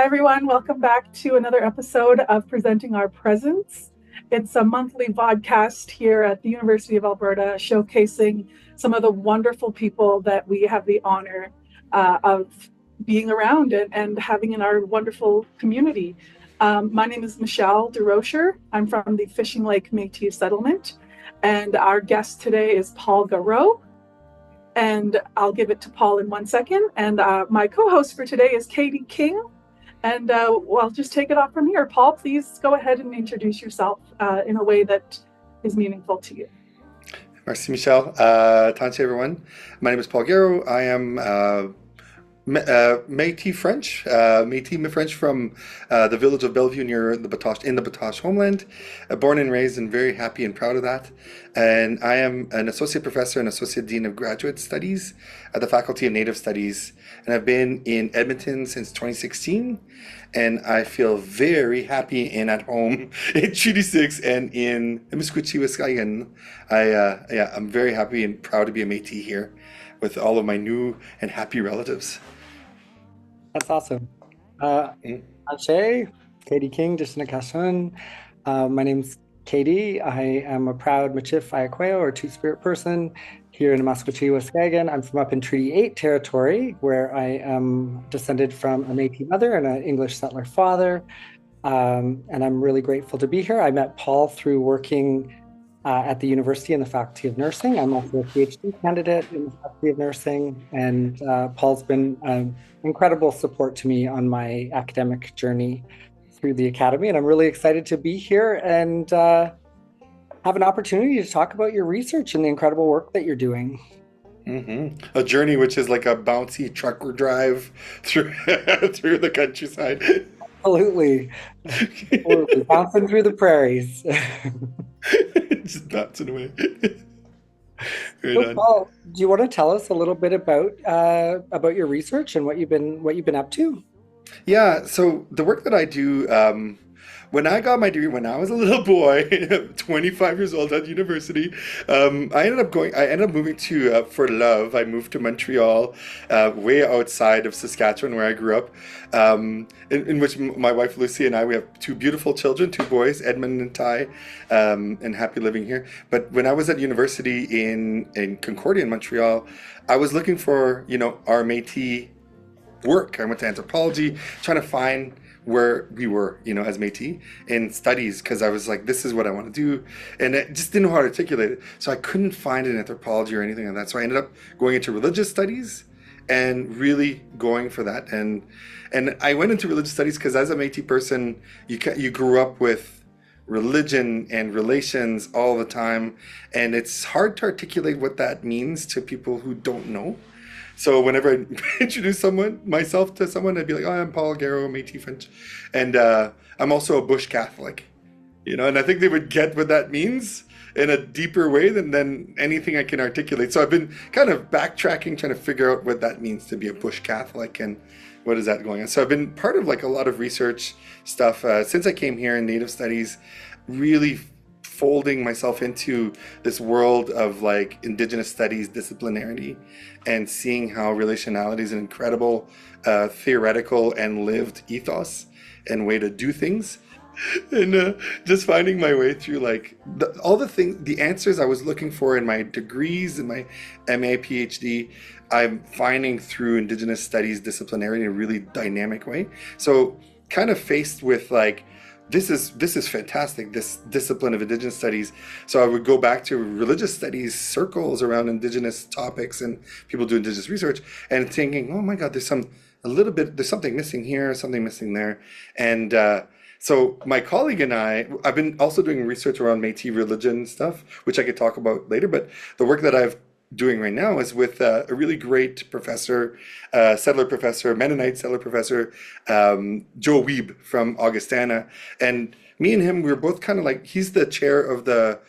everyone. Welcome back to another episode of Presenting Our Presence. It's a monthly podcast here at the University of Alberta, showcasing some of the wonderful people that we have the honor of being around and having in our wonderful community. My name is Michelle Durocher. I'm from the Fishing Lake Métis settlement, and our guest today is Paul Gareau. And I'll give it to Paul in 1 second. And my co-host for today is Katie King. And I'll just take it off from here. Paul, please go ahead and introduce yourself in a way that is meaningful to you. Merci, Michelle. Tanti, everyone. My name is Paul Gareau. I am Métis French, Métis French from the village of Bellevue near the Batoche, in the Batoche homeland. Born and raised, and very happy and proud of that. And I am an associate professor and associate dean of graduate studies at the Faculty of Native Studies. And I've been in Edmonton since 2016. And I feel very happy and at home in Treaty 6 and in Misquitchi, Wisconsin. I'm very happy and proud to be a Métis here with all of my new and happy relatives. That's awesome. Ache, Katie King, Dishnakasun. My name's Katie. I am a proud Michif Ayakweo or Two-Spirit person here in Musquatchie, Wisconsin. I'm from up in Treaty 8 territory, where I am descended from a Métis mother and an English settler father. And I'm really grateful to be here. I met Paul through working at the university in the Faculty of Nursing. I'm also a PhD candidate in the Faculty of Nursing, and Paul's been an incredible support to me on my academic journey through the academy, and I'm really excited to be here and have an opportunity to talk about your research and the incredible work that you're doing. A journey which is like a bouncy trucker drive through through the countryside. Absolutely. Bouncing through the prairies. Just bouncing away. So, Paul, do you want to tell us a little bit about your research and what you've been up to? Yeah, so the work that I do, when I got my degree when I was a little boy, 25 years old at university, I ended up moving to for love. I moved to Montreal, way outside of Saskatchewan where I grew up, in which my wife Lucy and I, we have two beautiful children, two boys, Edmund and Ty, and happy living here. But when I was at university in Concordia in Montreal, I was looking for, our Métis work. I went to anthropology, trying to find where we were, as Métis in studies, because I was like, this is what I want to do. And I just didn't know how to articulate it. So I couldn't find it in anthropology or anything like that. So I ended up going into religious studies and really going for that. And I went into religious studies because as a Métis person, you grew up with religion and relations all the time. And it's hard to articulate what that means to people who don't know. So whenever I introduce myself to someone, I'd be like, oh, I'm Paul Gareau, Métis French. And I'm also a Bush Catholic, and I think they would get what that means in a deeper way than anything I can articulate. So I've been kind of backtracking, trying to figure out what that means to be a Bush Catholic and what is that going on. So I've been part of like a lot of research stuff since I came here in Native Studies, really folding myself into this world of like Indigenous studies disciplinarity and seeing how relationality is an incredible theoretical and lived ethos and way to do things. And just finding my way through like all the things, the answers I was looking for in my degrees and my MA, PhD, I'm finding through Indigenous studies disciplinarity in a really dynamic way. So kind of faced with like, this is fantastic, this discipline of Indigenous studies. So I would go back to religious studies circles around Indigenous topics and people do Indigenous research and thinking, oh my God, there's something missing here, something missing there. And so my colleague and I've been also doing research around Métis religion stuff, which I could talk about later. But the work that I've doing right now is with a really great professor, Mennonite settler professor, Joe Weeb from Augustana. And me and him, we were both kind of like, he's the director of the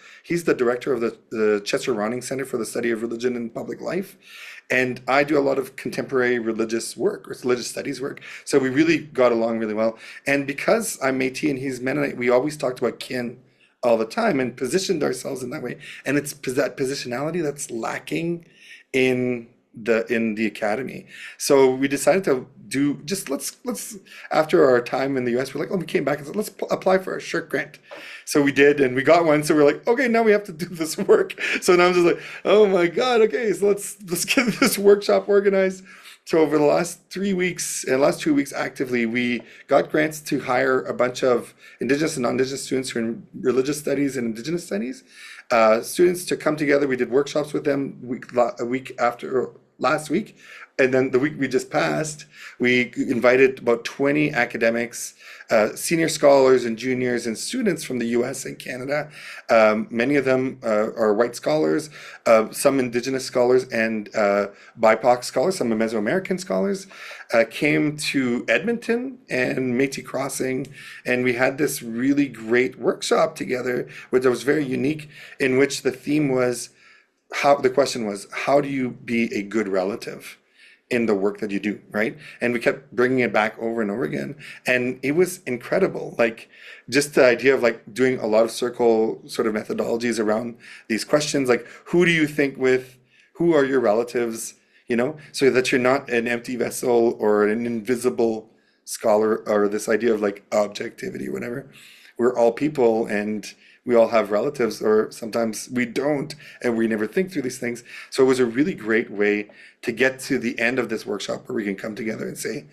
Chester Ronning Center for the Study of Religion and Public Life. And I do a lot of contemporary religious work, or religious studies work. So we really got along really well. And because I'm Métis and he's Mennonite, we always talked about kin all the time and positioned ourselves in that way. And it's that positionality that's lacking in the academy. So we decided to do just let's after our time in the US, we're like, oh, we came back and said, let's apply for a shirt grant. So we did, and we got one. So we're like, okay, now we have to do this work. So now I'm just like, oh my God, okay, so let's get this workshop organized. So over the last 3 weeks and last 2 weeks actively, we got grants to hire a bunch of Indigenous and non-Indigenous students who are in religious studies and Indigenous studies, students to come together. We did workshops with them a week after last week. And then the week we just passed, we invited about 20 academics, senior scholars and juniors and students from the US and Canada. Many of them are white scholars, some Indigenous scholars and BIPOC scholars, some Mesoamerican scholars, came to Edmonton and Métis Crossing, and we had this really great workshop together, which was very unique, in which the theme was, the question was, how do you be a good relative in the work that you do, right? And we kept bringing it back over and over again, and it was incredible. Like, just the idea of like doing a lot of circle sort of methodologies around these questions, like who do you think with, who are your relatives, so that you're not an empty vessel or an invisible scholar, or this idea of like objectivity or whatever. We're all people, and we all have relatives, or sometimes we don't, and we never think through these things. So it was a really great way to get to the end of this workshop where we can come together and say,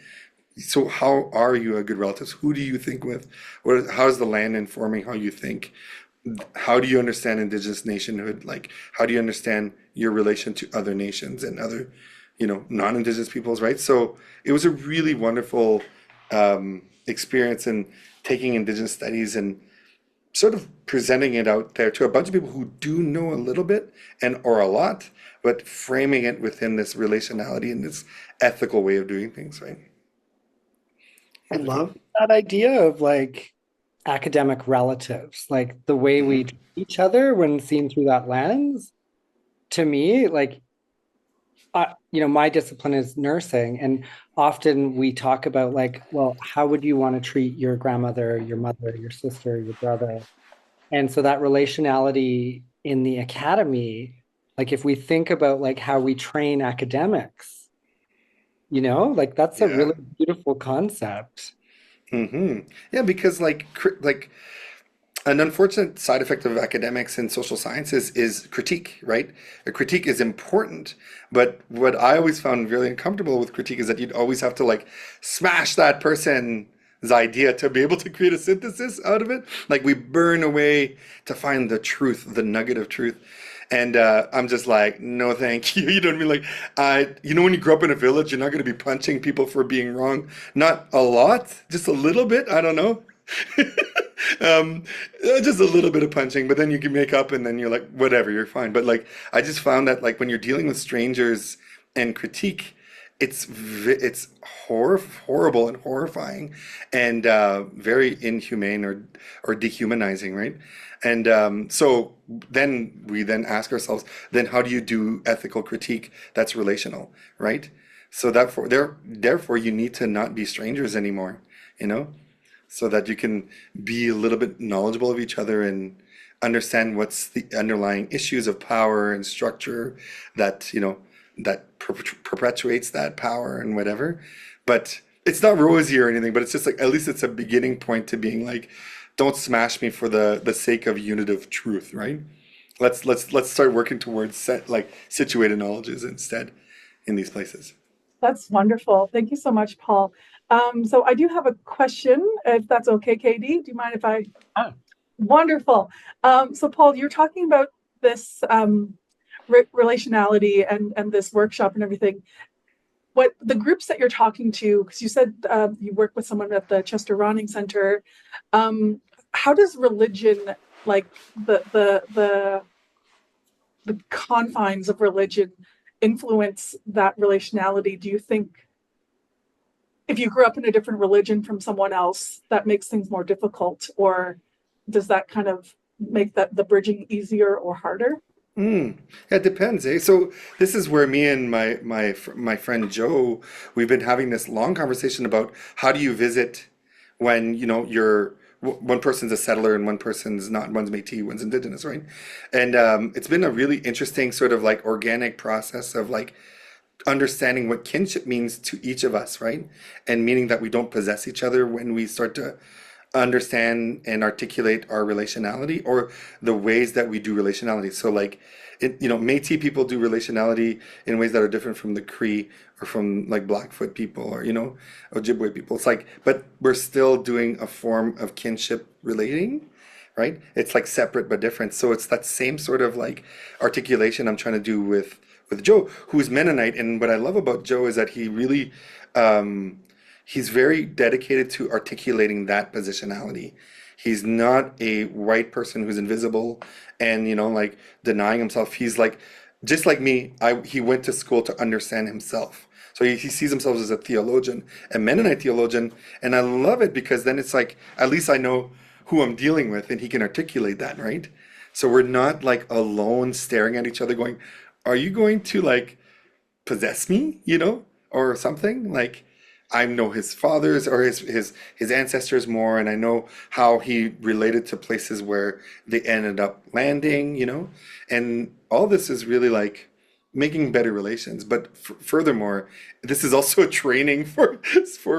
so how are you a good relative? Who do you think with? How's the land informing how you think? How do you understand Indigenous nationhood? Like, how do you understand your relation to other nations and other, non-Indigenous peoples, right? So it was a really wonderful experience in taking Indigenous studies and sort of presenting it out there to a bunch of people who do know a little bit or a lot, but framing it within this relationality and this ethical way of doing things, right? I love that idea of like academic relatives, like the way we treat each other when seen through that lens. To me, like, my discipline is nursing, and often we talk about like, well, how would you want to treat your grandmother, your mother, your sister, your brother? And so that relationality in the academy, like if we think about like how we train academics, like that's a Yeah. really beautiful concept. Yeah, because like an unfortunate side effect of academics and social sciences is critique, right? A critique is important, but what I always found really uncomfortable with critique is that you'd always have to like smash that person's idea to be able to create a synthesis out of it. Like we burn away to find the truth, the nugget of truth. And I'm just like, no, thank you. You know what I mean? Like, when you grow up in a village, you're not going to be punching people for being wrong. Not a lot, just a little bit. I don't know. Just a little bit of punching, but then you can make up, and then you're like, whatever, you're fine. But like, I just found that like when you're dealing with strangers and critique, it's horrible and horrifying, and very inhumane or dehumanizing, right? And so then we ask ourselves, then how do you do ethical critique that's relational, right? So therefore you need to not be strangers anymore, so that you can be a little bit knowledgeable of each other and understand what's the underlying issues of power and structure that, that perpetuates that power and whatever. But it's not rosy or anything, but it's just like, at least it's a beginning point to being like, don't smash me for the sake of unitive truth, right? Let's start working towards situated knowledges instead in these places. That's wonderful. Thank you so much, Paul. So I do have a question, if that's okay, Katie. Do you mind if I? Oh. Wonderful. So Paul, you're talking about this relationality and this workshop and everything. What the groups that you're talking to, because you said you work with someone at the Chester Ronning Center, how does religion, like the confines of religion, influence that relationality? Do you think if you grew up in a different religion from someone else, that makes things more difficult, or does that kind of make the bridging easier or harder? Yeah, it depends, eh? So this is where me and my friend Joe, we've been having this long conversation about how do you visit when one person's a settler and one person's not, one's Métis, one's Indigenous, right? And it's been a really interesting sort of like organic process of like understanding what kinship means to each of us, right? And meaning that we don't possess each other when we start to understand and articulate our relationality or the ways that we do relationality. So like Métis people do relationality in ways that are different from the Cree or from like Blackfoot people or Ojibwe people. It's like, but we're still doing a form of kinship relating, right? It's like separate but different. So it's that same sort of like articulation I'm trying to do with Joe, who's Mennonite. And what I love about Joe is that he really he's very dedicated to articulating that positionality. He's not a white person who's invisible and like denying himself. He's like just like me. He went to school to understand himself. So he sees himself as a theologian, a Mennonite theologian, and I love it because then it's like at least I know who I'm dealing with, and he can articulate that, right? So we're not like alone staring at each other, going, "Are you going to like possess me?" Or something like. I know his fathers or his ancestors more, and I know how he related to places where they ended up landing, and all this is really like making better relations. But furthermore, this is also a training for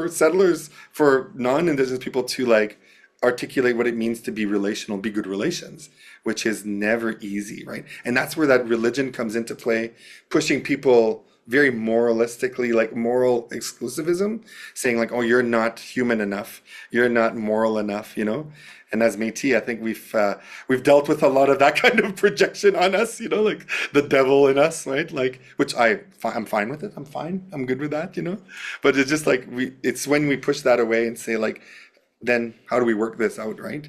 settlers, for non-Indigenous people to like articulate what it means to be relational, be good relations, which is never easy, right? And that's where that religion comes into play, pushing people very moralistically, like moral exclusivism, saying like, "Oh, you're not human enough, you're not moral enough," And as Métis, I think we've dealt with a lot of that kind of projection on us, like the devil in us, right? Like, which I'm fine with it. I'm fine. I'm good with that. But it's just like it's when we push that away and say like, then how do we work this out, right?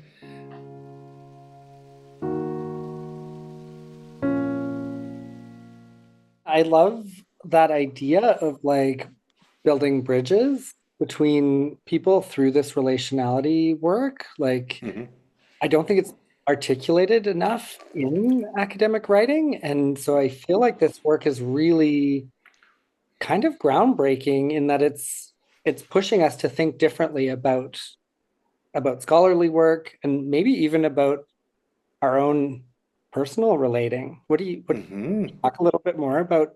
I love that idea of like building bridges between people through this relationality work. Like, Hmm. I don't think it's articulated enough in academic writing. And so I feel like this work is really kind of groundbreaking in that it's pushing us to think differently about scholarly work and maybe even about our own personal relating. What Hmm. talk a little bit more about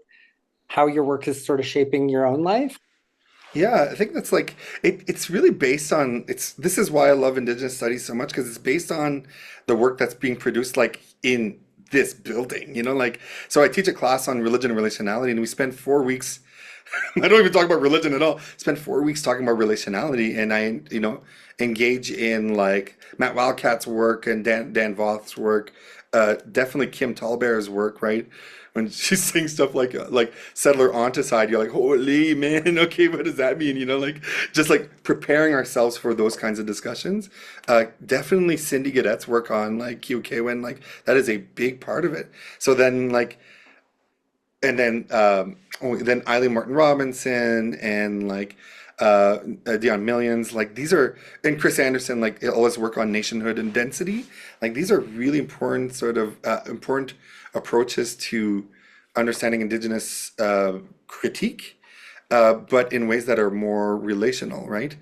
how your work is sort of shaping your own life? Yeah, I think that's like it's really based on this is why I love Indigenous studies so much because it's based on the work that's being produced like in this building, like so I teach a class on religion and relationality and we spend 4 weeks I don't even talk about religion at all. Spend 4 weeks talking about relationality, and I, engage in like Matt Wildcat's work and Dan Voth's work. Definitely Kim Tallbear's work, right? When she's saying stuff like settler onticide, you're like, holy man, okay, what does that mean? Like just like preparing ourselves for those kinds of discussions. Definitely Cindy Gaudette's work on like QK like that is a big part of it. So then like and then Eileen Martin Robinson and like Dion Millions, like these are, and Chris Anderson, like all his work on nationhood and density, like these are really important sort of important approaches to understanding Indigenous critique, but in ways that are more relational, right?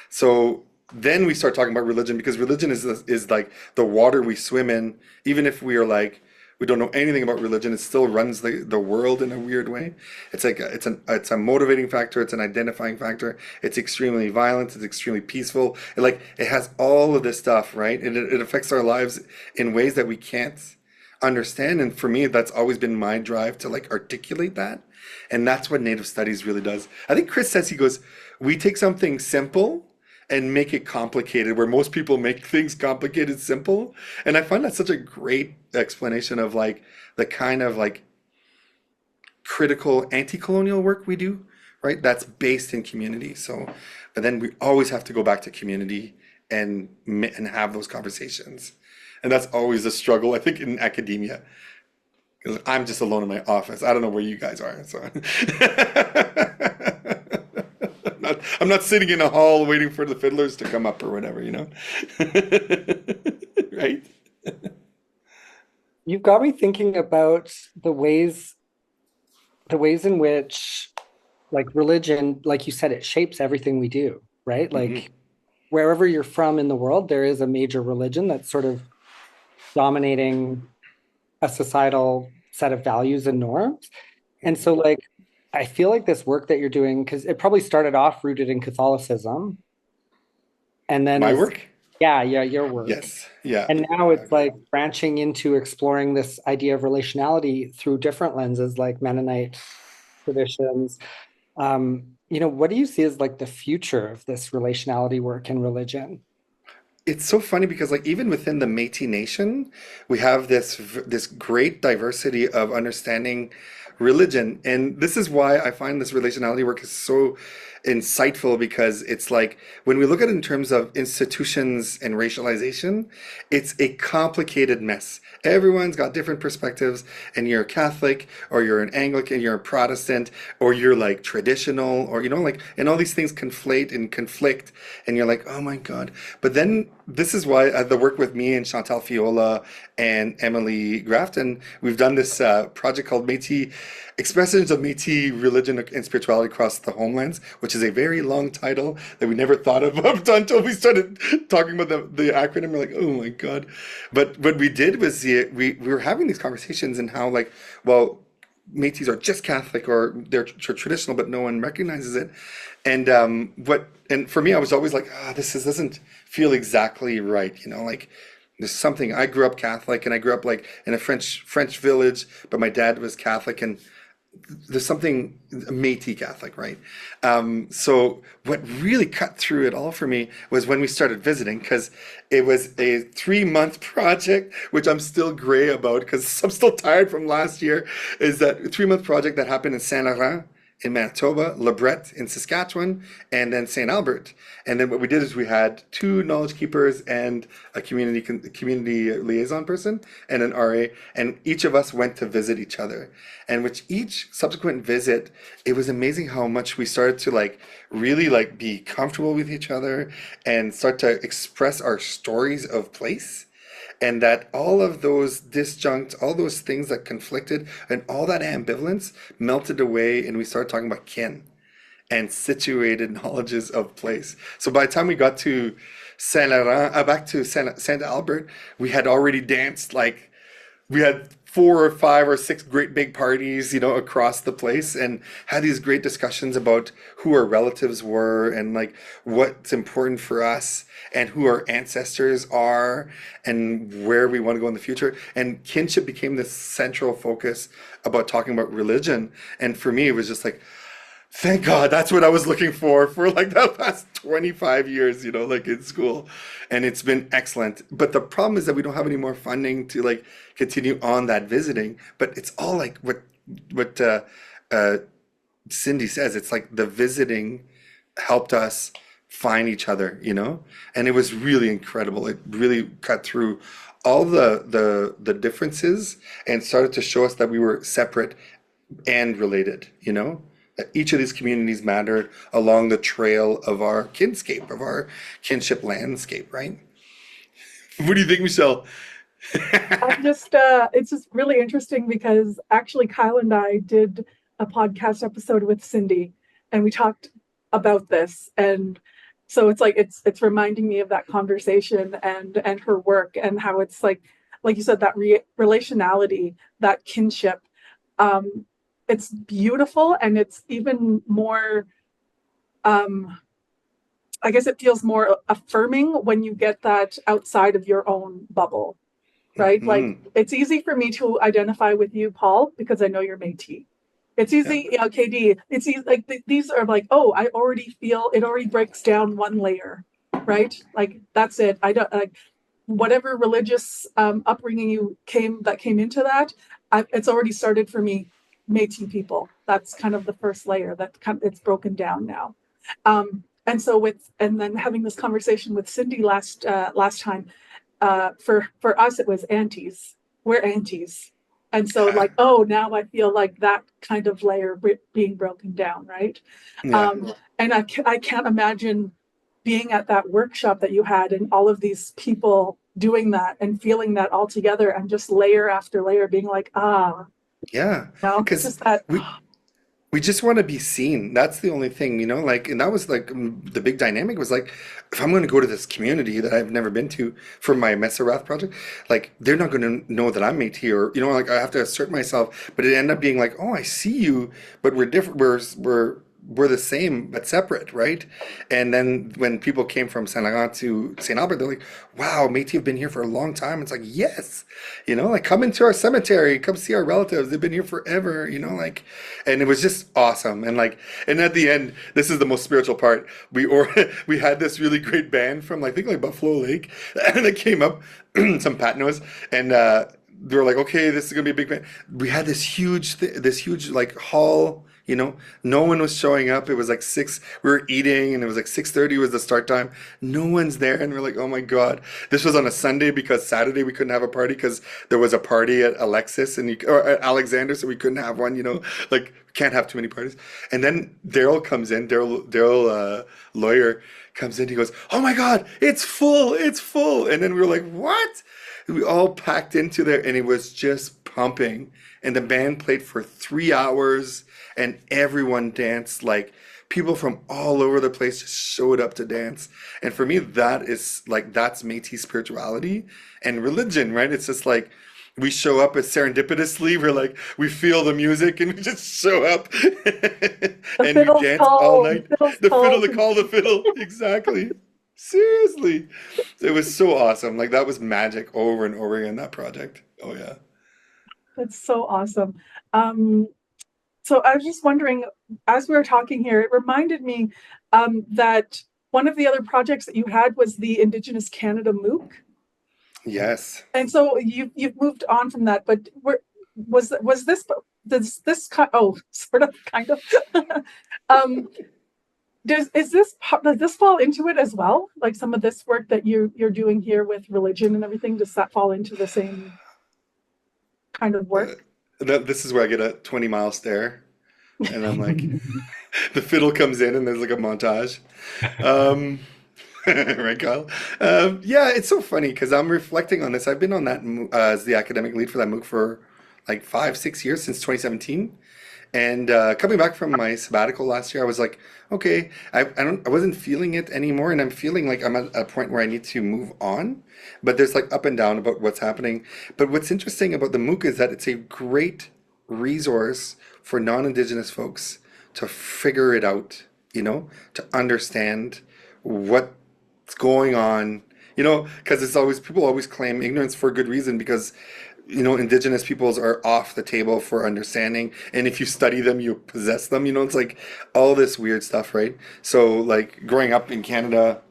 So then we start talking about religion because religion is like the water we swim in, even if we are like we don't know anything about religion. It still runs the world in a weird way. It's like it's a motivating factor. It's an identifying factor. It's extremely violent. It's extremely peaceful. It has all of this stuff, right? And it affects our lives in ways that we can't understand. And for me, that's always been my drive to like articulate that. And that's what Native Studies really does. I think Chris says he goes, we take something simple and make it complicated, where most people make things complicated simple. And I find that such a great explanation of like the kind of like critical anti-colonial work we do, right? That's based in community. So, but then we always have to go back to community and have those conversations. And that's always a struggle, I think, in academia. 'Cause I'm just alone in my office. I don't know where you guys are. So I'm not sitting in a hall waiting for the fiddlers to come up or whatever. Right? You've got me thinking about the ways in which like religion, like you said, it shapes everything we do, right? Hmm. Like wherever you're from in the world, there is a major religion that's sort of dominating a societal set of values and norms. And so like I feel like this work that you're doing, because it probably started off rooted in Catholicism, and then My is, work? yeah, your work. Yes. Yeah. And now Yeah. it's like branching into exploring this idea of relationality through different lenses, like Mennonite traditions. What do you see as like the future of this relationality work in religion? It's so funny because like even within the Métis Nation, we have this great diversity of understanding religion, and this is why I find this relationality work is so insightful because it's like when we look at it in terms of institutions and racialization, it's a complicated mess. Everyone's got different perspectives, and you're a Catholic, or you're an Anglican, you're a Protestant, or you're like traditional, or like, and all these things conflate and conflict, and you're like, oh my God. But then this is why the work with me and Chantal Fiola and Emily Grafton, we've done this project called Métis Expressions of Métis Religion and Spirituality Across the Homelands, which is a very long title that we never thought of until we started talking about the acronym. We're like, oh my God. But what we did was we were having these conversations and how like, well, Métis are just Catholic or they're traditional, but no one recognizes it. And for me, I was always like, this doesn't feel exactly right, like there's something. I grew up Catholic, and I grew up like in a French village, but my dad was Catholic, and there's something Métis Catholic, right? So what really cut through it all for me was when we started visiting, because it was a 3-month project, which I'm still gray about because I'm still tired from last year. Is that 3-month project that happened in Saint Laurent in Manitoba, LeBret in Saskatchewan, and then St. Albert. And then what we did is we had 2 knowledge keepers and a community liaison person and an RA, and each of us went to visit each other. And with each subsequent visit, it was amazing how much we started to like really like be comfortable with each other and start to express our stories of place, and that all of those disjunct, all those things that conflicted, and all that ambivalence melted away, and we started talking about kin and situated knowledges of place. So by the time we got to Saint Laurent, back to Saint Albert, we had already danced like we had 4 or 5 or 6 great big parties, across the place, and had these great discussions about who our relatives were and like what's important for us and who our ancestors are and where we want to go in the future. And kinship became this central focus about talking about religion. And for me, it was just like, thank God, that's what I was looking for like the past 25 years, like in school. And it's been excellent. But the problem is that we don't have any more funding to like continue on that visiting. But it's all like what uh, Cindy says. It's like the visiting helped us find each other. And it was really incredible. It really cut through all the differences and started to show us that we were separate and related. That each of these communities mattered along the trail of our kinscape, of our kinship landscape, right? What do you think, Michelle? It's just really interesting because actually Kyle and I did a podcast episode with Cindy, and we talked about this. And so it's like it's reminding me of that conversation and her work, and how it's like you said, that relationality, that kinship. Um, it's beautiful, and it's even more, I guess it feels more affirming when you get that outside of your own bubble, right? Like Hmm. it's easy for me to identify with you, Paul, because I know you're Métis. It's Yeah. easy, yeah, KD. It's easy, like these are like, oh, I already feel it already breaks down one layer, right? Like that's it. I don't like whatever religious upbringing came into that. It's already started for me. Métis people. That's kind of the first layer that it's broken down now. And then having this conversation with Cindy last time, for us it was aunties. We're aunties, and so like, oh, now I feel like that kind of layer being broken down, right? Yeah. And I can't imagine being at that workshop that you had and all of these people doing that and feeling that all together, and just layer after layer being like, Yeah. no, Because just that. we we just want to be seen. That's the only thing, like, and that was like the big dynamic was like, if I'm going to go to this community that I've never been to for my Meserath project, like, they're not going to know that I'm Métis or, like, I have to assert myself. But it ended up being like, oh, I see you, but we're different. We're the same but separate, right? And then when people came from Saint Laurent to Saint Albert, they're like, "Wow, Métis have been here for a long time." It's like, yes, like, come into our cemetery, come see our relatives. They've been here forever, like, and it was just awesome. And like, and at the end, this is the most spiritual part. We had this really great band from, like, I think, like, Buffalo Lake, and they came up, some Patnos, and they were like, "Okay, this is gonna be a big band." We had this huge like hall. No one was showing up. It was like 6, we were eating, and it was like 6:30 was the start time. No one's there, and we're like, oh my God. This was on a Sunday because Saturday we couldn't have a party because there was a party at Alexis or at Alexander, so we couldn't have one, like, can't have too many parties. And then Daryl comes in, Daryl, lawyer, comes in, he goes, oh my God, it's full, it's full. And then we were like, what? We all packed into there, and it was just pumping. And the band played for 3 hours, and everyone danced. Like, people from all over the place just showed up to dance. And for me, that's Métis spirituality and religion, right? It's just like, we show up as serendipitously. We're like, we feel the music and we just show up The and we fiddle's dance all called. night. The fiddle's The fiddle, called. they call the fiddle. Exactly. Seriously. It was so awesome. Like, that was magic over and over again, that project. Oh, yeah. That's so awesome. Um, so I was just wondering, as we were talking here, it reminded me that one of the other projects that you had was the Indigenous Canada MOOC. Yes. And so you've moved on from that, but was this sort of kind of um, does this fall into it as well? Like, some of this work that you're doing here with religion and everything, does that fall into the same kind of Uh, work? this is where I get a 20-mile stare. And I'm like, the fiddle comes in and there's like a montage. Um, right, Kyle? Yeah, it's so funny because I'm reflecting on this. I've been on that as the academic lead for that MOOC for like 5, 6 years, since 2017. And coming back from my sabbatical last year, I was like, okay, I wasn't feeling it anymore, and I'm feeling like I'm at a point where I need to move on. But there's like up and down about what's happening. But what's interesting about the MOOC is that it's a great resource for non-Indigenous folks to figure it out, to understand what's going on, because it's always, people always claim ignorance for good reason, because Indigenous peoples are off the table for understanding, and if you study them, you possess them. It's like all this weird stuff, right? So, like, growing up in Canada,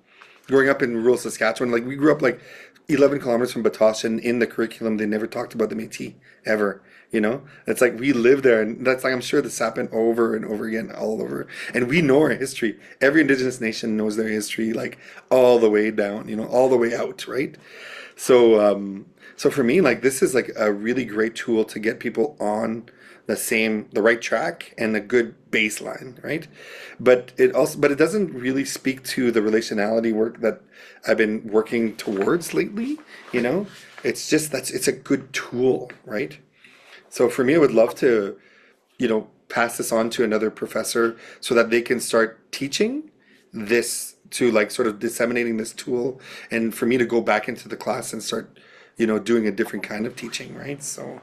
growing up in rural Saskatchewan, like, we grew up like 11 kilometers from Batoche, and in the curriculum they never talked about the Métis ever. It's like we live there, and that's like, I'm sure this happened over and over again, all over, and we know our history. Every Indigenous nation knows their history, like, all the way down, all the way out, right? So for me, like, this is like a really great tool to get people on the right track and a good baseline, right? But it doesn't really speak to the relationality work that I've been working towards lately, It's just, it's a good tool, right? So for me, I would love to, pass this on to another professor so that they can start teaching this, to like sort of disseminating this tool, and for me to go back into the class and start, doing a different kind of teaching, right? So,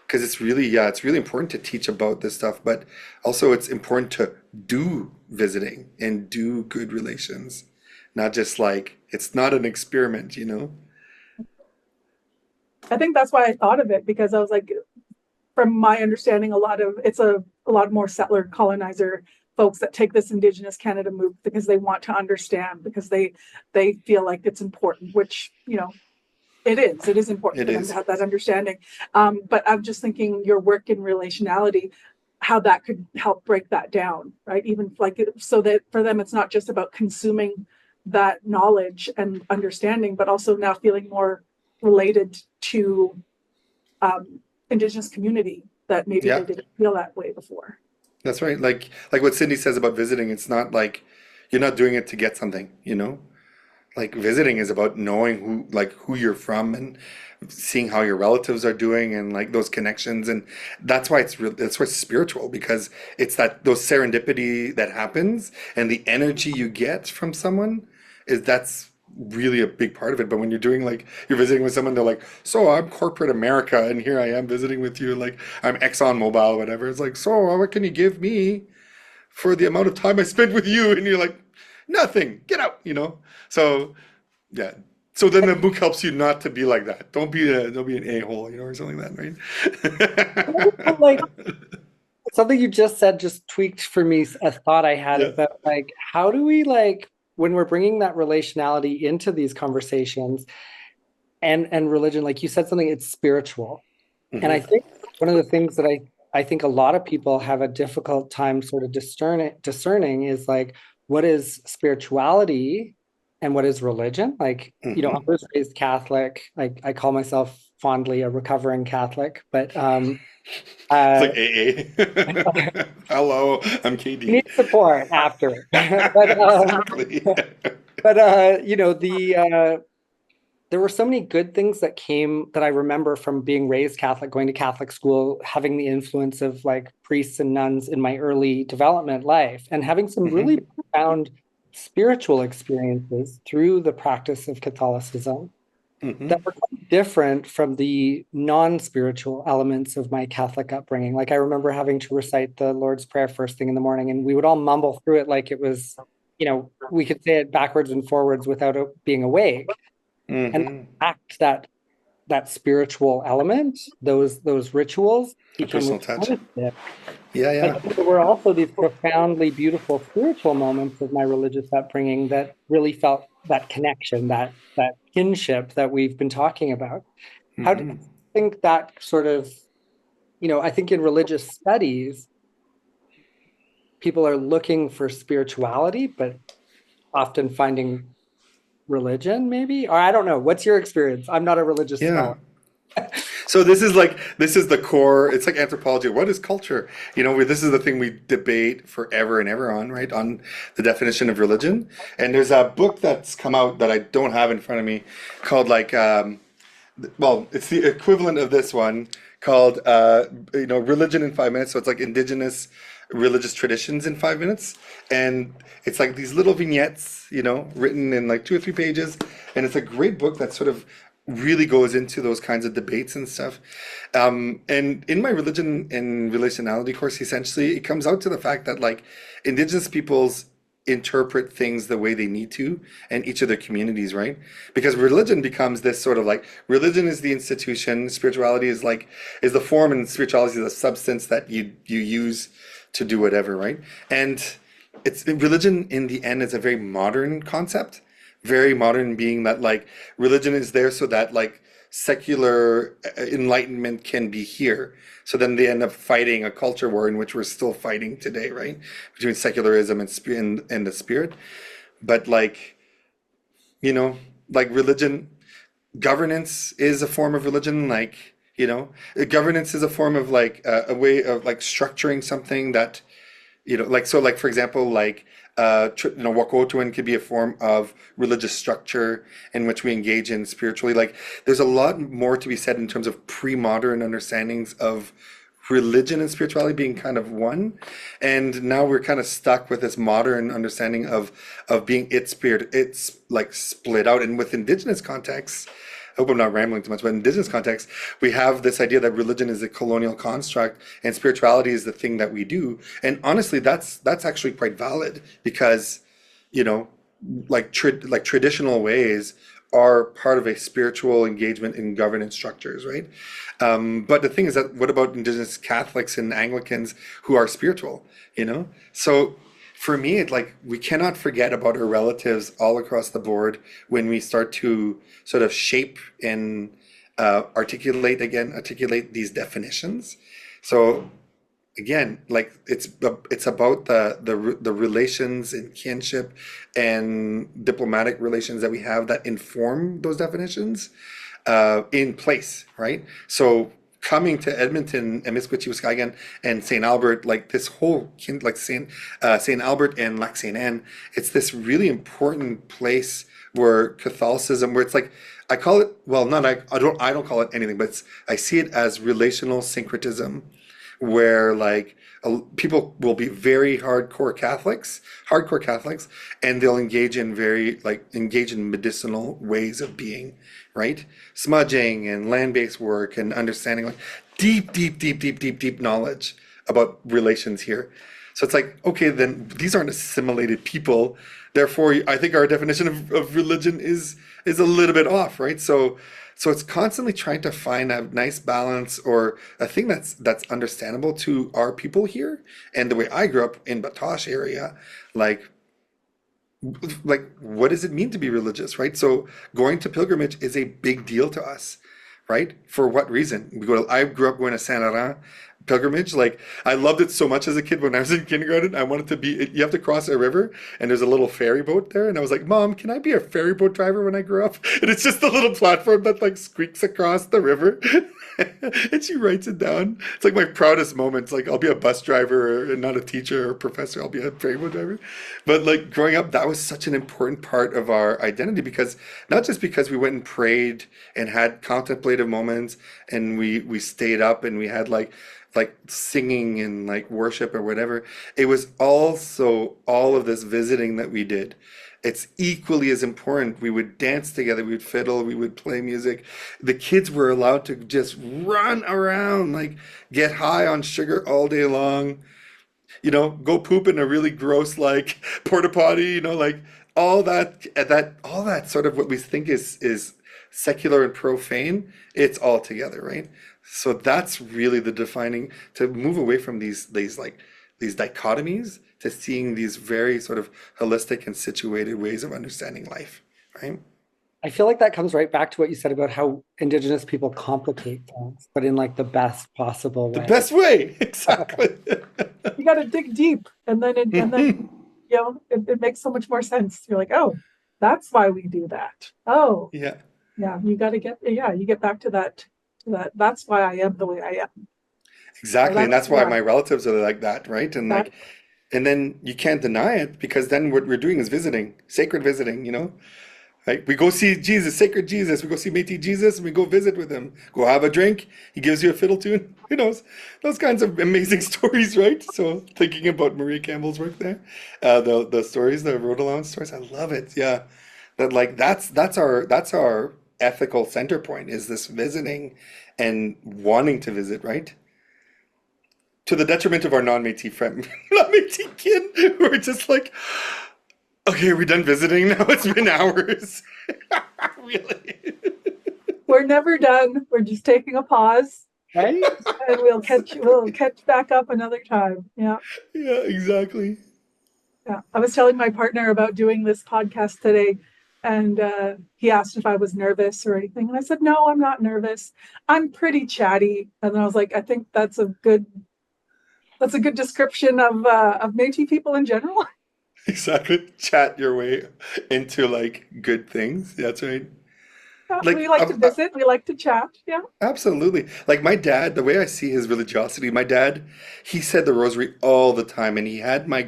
because it's really, yeah, it's really important to teach about this stuff, but also it's important to do visiting and do good relations, not just like, it's not an experiment. I think that's why I thought of it, because I was like, from my understanding, it's a lot more settler colonizer folks that take this Indigenous Canada MOOC because they want to understand, because they feel like it's important, which, it is important It for them to is. have that understanding. But I'm just thinking your work in relationality, how that could help break that down, right? Even like, so that for them, it's not just about consuming that knowledge and understanding, but also now feeling more related to Indigenous community that maybe they Yeah, didn't feel that way before. that's right. Like what Sydney says about visiting, it's not like you're not doing it to get something. Like visiting is about knowing who you're from and seeing how your relatives are doing and like those connections, and that's why it's real. That's why it's spiritual, because it's that those serendipity that happens and the energy you get from someone is that's really a big part of it. But when you're doing like you're visiting with someone, they're like, so I'm corporate America and here I am visiting with you, like I'm Exxon Mobil, whatever. It's like, so what can you give me for the amount of time I spent with you? And you're like, nothing, get out, you know? So, yeah. So then the book helps you not to be like that. Don't be an a-hole, you know, or something like that, Like right? something you just said just tweaked for me a thought I had Yeah. about like how do we like when we're bringing that relationality into these conversations and religion, like you said something, it's spiritual. And I Hmm. think one of the things that I think a lot of people have a difficult time sort of discerning is like what is spirituality and what is religion? Like, you know, I Hmm. was raised Catholic. I call myself fondly a recovering Catholic, but It's uh like AA. Hello, I'm you need KD. support after. Exactly. You know, there were so many good things that came that I remember from being raised Catholic, going to Catholic school, having the influence of like priests and nuns in my early development life, and having some really Hmm. profound spiritual experiences through the practice of Catholicism that Hmm. were quite different from the non-spiritual elements of my Catholic upbringing. Like I remember having to recite the Lord's Prayer first thing in the morning, and we would all mumble through it like it was, you know, we could say it backwards and forwards without being awake. And Hmm. act that spiritual element, those rituals A became personal touch. repetitive. Yeah, But yeah. there were also these profoundly beautiful spiritual moments of my religious upbringing that really felt that connection, that kinship that we've been talking about. How do you Hmm. think that sort of, you know, I think in religious studies, people are looking for spirituality, but often finding religion, maybe? Or I don't know. What's your experience? I'm not a religious Yeah. scholar. So this is the core. It's like anthropology. What is culture? You know, this is the thing we debate forever and ever on, right? On the definition of religion. And there's a book that's come out that I don't have in front of me called like well, it's the equivalent of this one called Religion in 5 minutes. So it's like indigenous religious traditions in 5 minutes, and it's like these little vignettes, written in like 2 or 3 pages, and it's a great book that sort of really goes into those kinds of debates and stuff. And in my religion and relationality course, essentially, it comes out to the fact that like indigenous peoples interpret things the way they need to in each of their communities, right? Because religion becomes this sort of like religion is the institution, spirituality is the form, and spirituality is the substance that you use to do whatever, right? And it's religion in the end is a very modern concept, very modern, being that like religion is there so that like secular enlightenment can be here. So then they end up fighting a culture war in which we're still fighting today, right? Between secularism and the spirit. But like, you know, like religion, governance is a form of religion. Like, governance is a form of like a way of like structuring something that, like, so like, for example, like, Wakotuan could be a form of religious structure in which we engage in spiritually. Like, there's a lot more to be said in terms of pre-modern understandings of religion and spirituality being kind of one. And now we're kind of stuck with this modern understanding of being its spirit. It's like split out. And with indigenous contexts, I hope I'm not rambling too much, but in indigenous context, we have this idea that religion is a colonial construct and spirituality is the thing that we do. And honestly, that's actually quite valid, because, you know, like traditional ways are part of a spiritual engagement in governance structures, right? But the thing is that what about indigenous Catholics and Anglicans who are spiritual, So for me, it like we cannot forget about our relatives all across the board when we start to sort of shape and articulate these definitions. So again, like it's about the relations and kinship and diplomatic relations that we have that inform those definitions in place, right? So coming to Edmonton and Misquechiuskegon and St. Albert, like this whole like St. Albert and Lac St. Anne, it's this really important place where Catholicism, where it's like I call it, well, not I don't call it anything, but I see it as relational syncretism, where like people will be very hardcore Catholics, and they'll engage in medicinal ways of being, right? Smudging and land-based work and understanding like deep knowledge about relations here. So it's like, okay, then these aren't assimilated people. Therefore, I think our definition of religion is a little bit off, right? So it's constantly trying to find a nice balance or a thing that's understandable to our people here. And the way I grew up in Batoche area, like what does it mean to be religious, right? So going to pilgrimage is a big deal to us, right? For what reason? I grew up going to Saint Laurent pilgrimage. Like I loved it so much as a kid. When I was in kindergarten, I wanted to be, you have to cross a river and there's a little ferry boat there, and I was like, Mom, can I be a ferry boat driver when I grow up? And it's just a little platform that like squeaks across the river. And she writes it down. It's like my proudest moments. Like I'll be a bus driver and not a teacher or professor. I'll be a ferry boat driver. But like growing up, that was such an important part of our identity, because not just because we went and prayed and had contemplative moments and we stayed up and we had like singing and like worship or whatever. It was also all of this visiting that we did. It's equally as important. We would dance together, we would fiddle, we would play music. The kids were allowed to just run around, like get high on sugar all day long, go poop in a really gross like porta potty, like all that sort of what we think is secular and profane, it's all together, right? So that's really the defining, to move away from these dichotomies to seeing these very sort of holistic and situated ways of understanding life, right? I feel like that comes right back to what you said about how Indigenous people complicate things, but in like the best possible The way. best way, exactly. You got to dig deep, and then it makes so much more sense. You're like, oh, that's why we do that. Oh, Yeah, yeah, you get back to that. That's why I am the way I am. So exactly. And that's that's why yeah, my relatives are like that, right? And that like, and then you can't deny it, because then what we're doing is visiting, sacred visiting. Like we go see Jesus, sacred Jesus. We go see Métis Jesus, and we go visit with him. Go have a drink. He gives you a fiddle tune. Who knows? Those kinds of amazing stories, right? So thinking about Marie Campbell's work there, the stories, the road allowance stories, I love it. Yeah, that like that's our ethical center point, is this visiting and wanting to visit, right? To the detriment of our non-Métis friend, non-Métis kin, who are just like, okay, we're done visiting now. It's been hours. Really? we're never done. We're just taking a pause, Right? and we'll catch back up another time. Yeah. Yeah, exactly. Yeah, I was telling my partner about doing this podcast today, and he asked if I was nervous or anything, and I said, "No, I'm not nervous. I'm pretty chatty." And I was like, "I think that's a good description of Métis people in general." Exactly. Chat your way into like good things. That's right. Yeah, Like, we like to visit. We like to chat. Yeah. absolutely. Like my dad, the way I see his religiosity, my dad, he said the rosary all the time, and he had my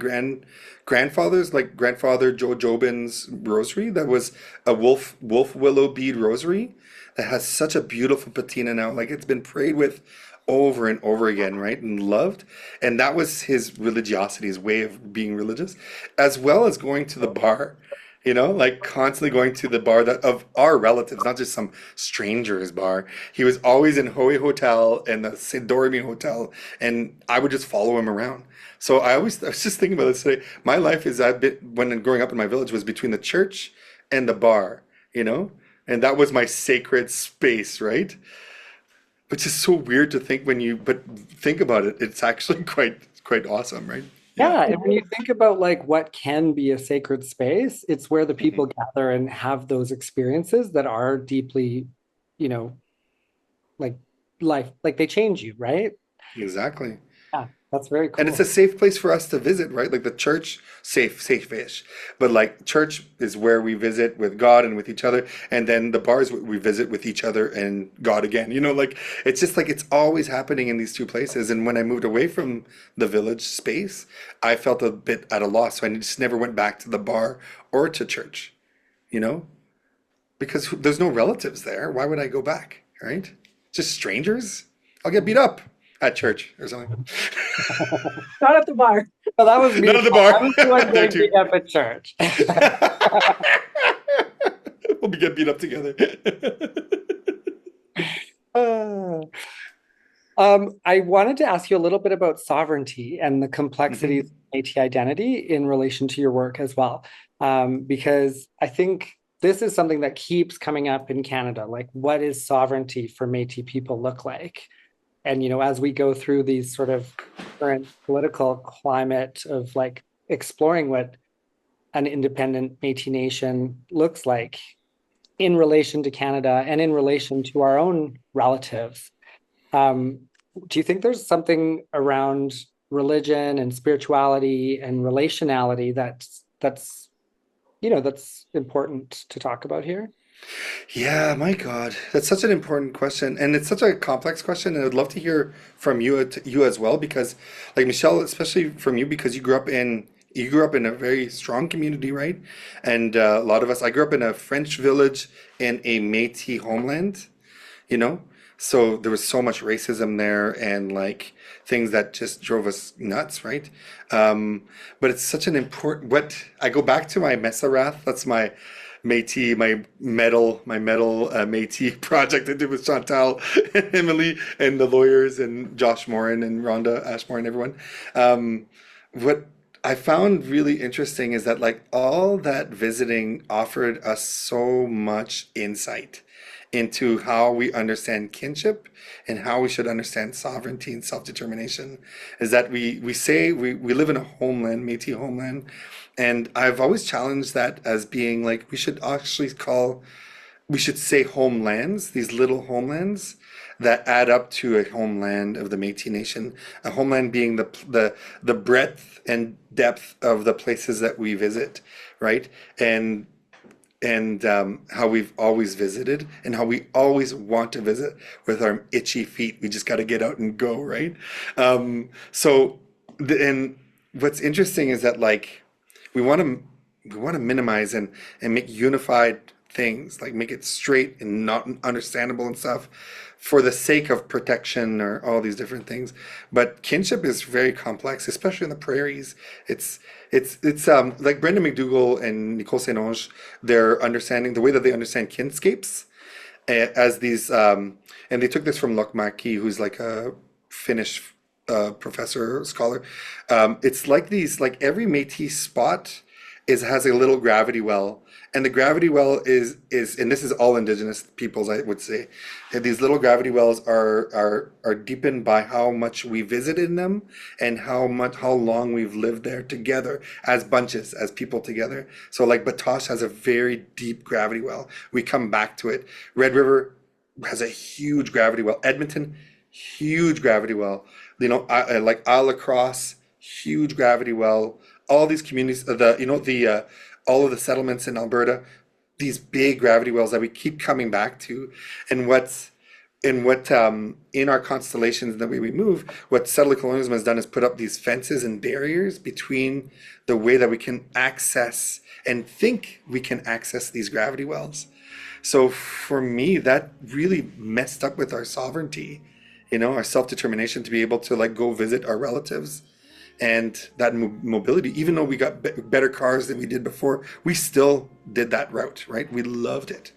grandfather's, like grandfather Joe Jobin's rosary, that was a wolf willow bead rosary that has such a beautiful patina now. Like it's been prayed with over and over again, right? And loved. And that was his religiosity, his way of being religious, as well as going to the bar. Like constantly going to the bar that of our relatives, not just some stranger's bar. He was always in Hoey Hotel and the St. Dormy Hotel, and I would just follow him around. So I was just thinking about this today. My life is a bit, when growing up in my village, was between the church and the bar, and that was my sacred space, right? Which is so weird to think but think about it. It's actually quite awesome, right? Yeah. Yeah, and when you think about like what can be a sacred space, it's where the people gather and have those experiences that are deeply, you know, like life, like they change you, right? Exactly. Yeah. That's very And it's cool. a safe place for us to visit, right? Like the church, safe-ish. But like church is where we visit with God and with each other, and then the bars we visit with each other and God again. Like it's just like it's always happening in these two places. And when I moved away from the village space, I felt a bit at a loss. So I just never went back to the bar or to church, you know? Because there's no relatives there. Why would I go back, right? Just strangers? I'll get beat up at church or something. Not at the bar. So that was me. Not at the I bar. was the one There getting too. beat up at church. We'll be get beat up together. Uh, I wanted to ask you a little bit about sovereignty and the complexities Mhm. of Métis identity in relation to your work as well. Because I think this is something that keeps coming up in Canada. Like, what does sovereignty for Métis people look like? And, as we go through these sort of current political climate of like exploring what an independent Métis nation looks like in relation to Canada and in relation to our own relatives. Um, do you think there's something around religion and spirituality and relationality that's important to talk about here? Yeah, my God, that's such an important question, and it's such a complex question, and I'd love to hear from you as well, because, like Michelle, especially from you, because you grew up in a very strong community, right? And a lot of us, I grew up in a French village in a Métis homeland, you know? So there was so much racism there and like things that just drove us nuts, right? Um, but it's such an important, what I go back to my Messerath, that's my Métis, my metal Métis project I did with Chantal and Emily and the lawyers and Josh Morin and Rhonda Ashmore and everyone. What I found really interesting is that like all that visiting offered us so much insight into how we understand kinship and how we should understand sovereignty and self-determination. Is that we say we live in a homeland, Métis homeland, and I've always challenged that as being like we should say homelands, these little homelands that add up to a homeland of the Métis Nation. A homeland being the breadth and depth of the places that we visit, right? And how we've always visited and how we always want to visit with our itchy feet. We just got to get out and go, right? And what's interesting is that like we want to we want to minimize and make unified things, like make it straight and not understandable and stuff for the sake of protection or all these different things. But kinship is very complex, especially in the prairies. It's like Brenda McDougall and Nicole St. Onge, their understanding, the way that they understand kinscapes as these, and they took this from Lokmaki, who's like a Finnish professor, scholar. It's like these, like every Métis spot has a little gravity well, and the gravity well is, and this is all Indigenous peoples, I would say. And these little gravity wells are deepened by how much we visited in them and how long we've lived there together as bunches, as people together. So like Batoche has a very deep gravity well. We come back to it. Red River has a huge gravity well. Edmonton, huge gravity well. Like Isle Lacrosse, huge gravity well. All these communities, all of the settlements in Alberta, these big gravity wells that we keep coming back to, and in our constellations and the way we move, what settler colonialism has done is put up these fences and barriers between the way that we can access and think we can access these gravity wells. So for me, that really messed up with our sovereignty, our self-determination to be able to like go visit our relatives and that mobility. Even though we got better cars than we did before, we still did that route, right? We loved it,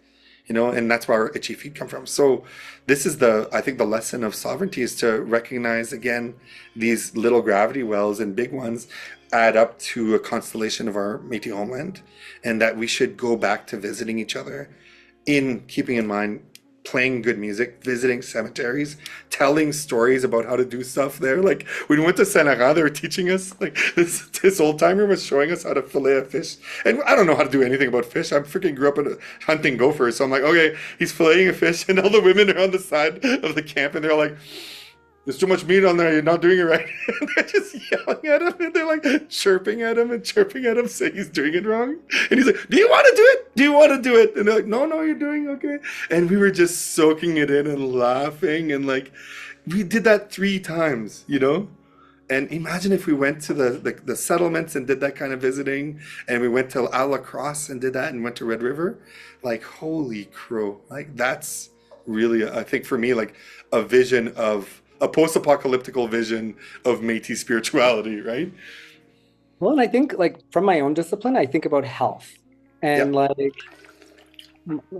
and that's where our itchy feet come from. So this is I think the lesson of sovereignty is to recognize again, these little gravity wells and big ones add up to a constellation of our Métis homeland, and that we should go back to visiting each other in keeping in mind playing good music, visiting cemeteries, telling stories about how to do stuff there. Like when we went to Saint Laurent, they were teaching us, like this old timer was showing us how to fillet a fish. And I don't know how to do anything about fish. I freaking grew up hunting gophers. So I'm like, okay, he's filleting a fish, and all the women are on the side of the camp and they're like, there's too much meat on there. You're not doing it right. They're just yelling at him, and they're like chirping at him and chirping at him, saying he's doing it wrong. And he's like, "Do you want to do it? Do you want to do it?" And they're like, "No, no, you're doing okay." And we were just soaking it in and laughing, and like we did that 3 times, you know. And imagine if we went to the settlements and did that kind of visiting, and we went to Ala Cross and did that, and went to Red River. Like, holy crow! Like that's really, I think for me, like a vision of a post-apocalyptical vision of Métis spirituality, right? Well, and I think like from my own discipline, I think about health. And Yeah. like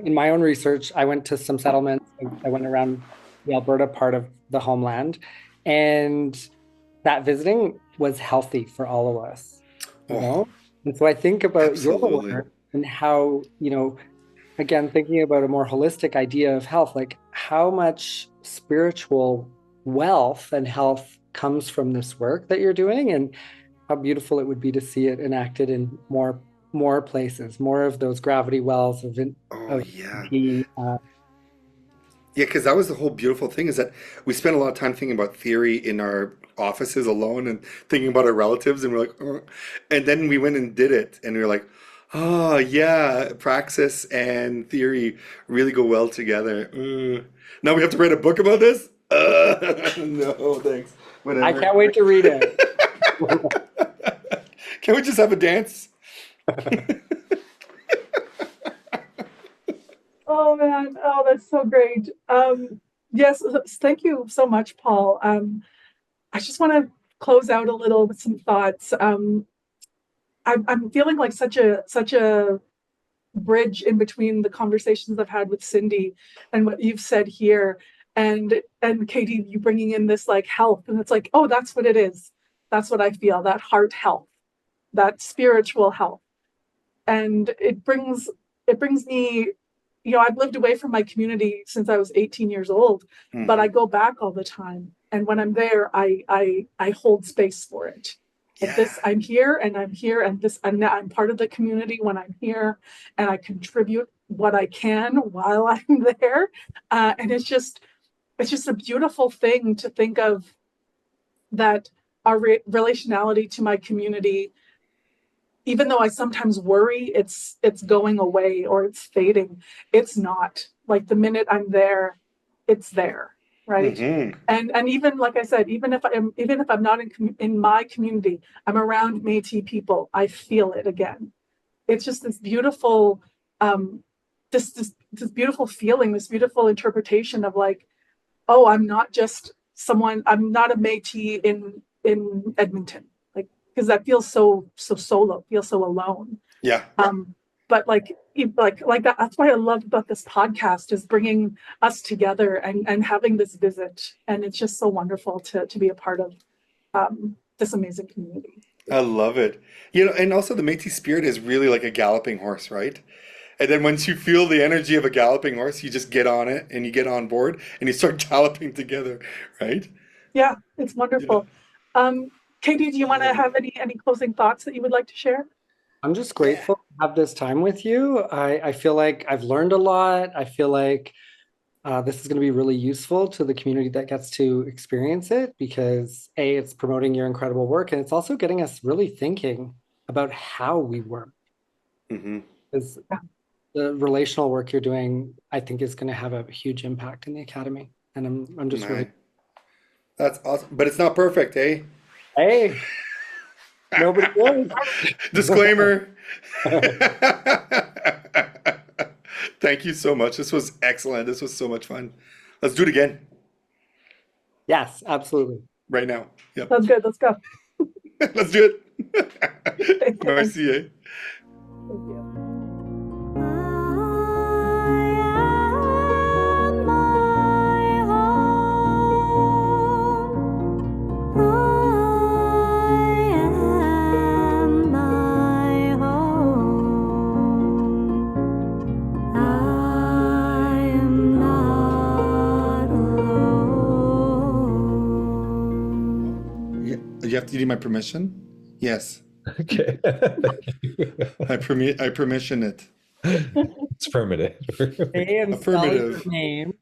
in my own research, I went to some settlements. I went around the Alberta part of the homeland, and that visiting was healthy for all of us, you Oh, know? And so I think about your absolutely. work and how, again, thinking about a more holistic idea of health, like how much spiritual wealth and health comes from this work that you're doing, and how beautiful it would be to see it enacted in more places, more of those gravity wells Oh, of yeah. Yeah, because that was the whole beautiful thing is that we spent a lot of time thinking about theory in our offices alone and thinking about our relatives, and we're like, "Oh." And then we went and did it, and we were like, oh, yeah, praxis and theory really go well together. Now we have to write a book about this? No, thanks. I Whatever. can't wait to read it. Can we just have a dance? Oh man, oh that's so great. Yes, thank you so much, Paul. I just want to close out a little with some thoughts. I'm feeling like such a bridge in between the conversations I've had with Cindy and what you've said here, and Katie, you bringing in this like health, and it's like, oh, that's what it is. That's what I feel. That heart health, that spiritual health, and it brings me. I've lived away from my community since I was 18 years old, but I Hmm. go back all the time. And when I'm there, I hold space for it. Like Yeah. this, I'm here and I'm here, and this, I'm part of the community when I'm here, and I contribute what I can while I'm there. And it's just a beautiful thing to think of that our relationality to my community, even though I sometimes worry it's going away or it's fading, it's not. Like the minute I'm there, it's there, right? Hmm. And even like I said, even if I'm not in my community, I'm around Métis people, I feel it again. It's just this beautiful, this beautiful feeling, this beautiful interpretation of like, oh, I'm not just someone. I'm not a Métis in Edmonton, like because that feels so solo, feels so alone. Yeah. Um, but like that. That's why I love about this podcast is bringing us together and having this visit, and it's just so wonderful to be a part of this amazing community. I love it. And also the Métis spirit is really like a galloping horse, right? And then once you feel the energy of a galloping horse, you just get on it and you get on board and you start galloping together, right? Yeah, it's Yeah. wonderful. Um, Katie, do you want to have any closing thoughts that you would like to share? I'm just Yeah. grateful to have this time with you. I feel like I've learned a lot. I feel like this is going to be really useful to the community that gets to experience it because A, it's promoting your incredible work, and it's also getting us really thinking about how we work. Hmm. Because the relational work you're doing, I think, is going to have a huge impact in the academy. And I'm just really, That's awesome. But it's not perfect, eh? hey, nobody is. Disclaimer. Thank you so much. This was excellent. This was so much fun. Let's do it again Yes, absolutely. right now. Yep. Sounds good. Let's go. Let's do Okay, it. thanks. Merci, eh? Thank you. Yeah, you need my permission? Yes. Okay. I permission it. It's permanent. Say and spell your Affirmative. name.